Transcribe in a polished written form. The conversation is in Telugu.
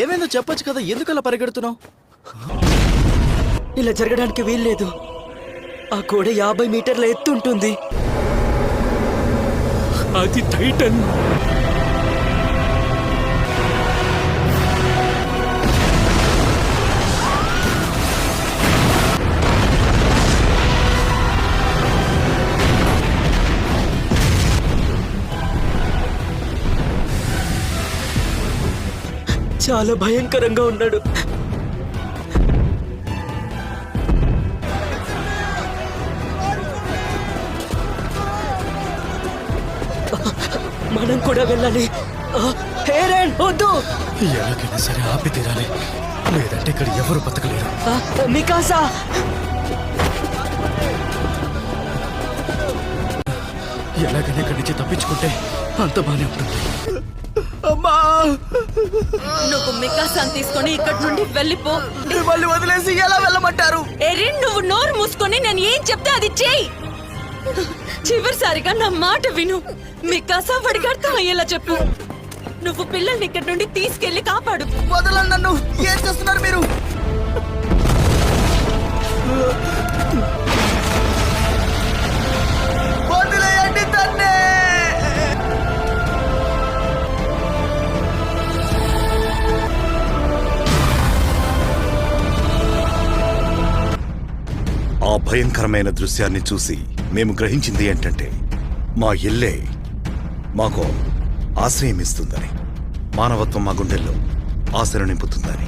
ఏమైందో చెప్పొచ్చు కదా, ఎందుకు అలా పరిగెడుతున్నావు? ఇలా జరగడానికి వీల్లేదు. ఆ గోడ 50 మీటర్ల ఎత్తు ఉంటుంది. అది టైటన్. చాలా భయంకరంగా ఉన్నాడు. మనం కూడా వెళ్ళాలి. హేరెన్ వద్దు. ఎలాగైనా సరే ఆపి తీరాలి, లేదంటే ఇక్కడ ఎవరు బతకలేరు. మికాసా, ఎలాగైనా ఇక్కడి నుంచి తప్పించుకుంటే అంత బానే ఉంటుంది. అమ్మా, నువ్వు మికాసాన్ తీసుకొని ఇక్కడి నుండి వెళ్ళిపో. మిమ్మల్ని వదిలేసి ఎలా వెళ్ళమంటారు? ఎరిన్, నువ్వు నోరు మూసుకొని నేను ఏం చెప్తే అది చేయి. చివరిసారిగా నా మాట విను. మికాసా వాడికి అర్థం అయ్యేలా చెప్పు. నువ్వు పిల్లల్ని ఇక్కడి నుండి తీసుకెళ్లి కాపాడు. వదలండి నన్ను. ఏం చేస్తున్నారు మీరు? వదిలేయండి తన్నే. ఆ భయంకరమైన దృశ్యాన్ని చూసి మేము గ్రహించింది ఏంటంటే, మా ఇల్లే మాకు ఆశ్రయం ఇస్తుందని, మానవత్వం మా గుండెల్లో ఆశను నింపుతుందని.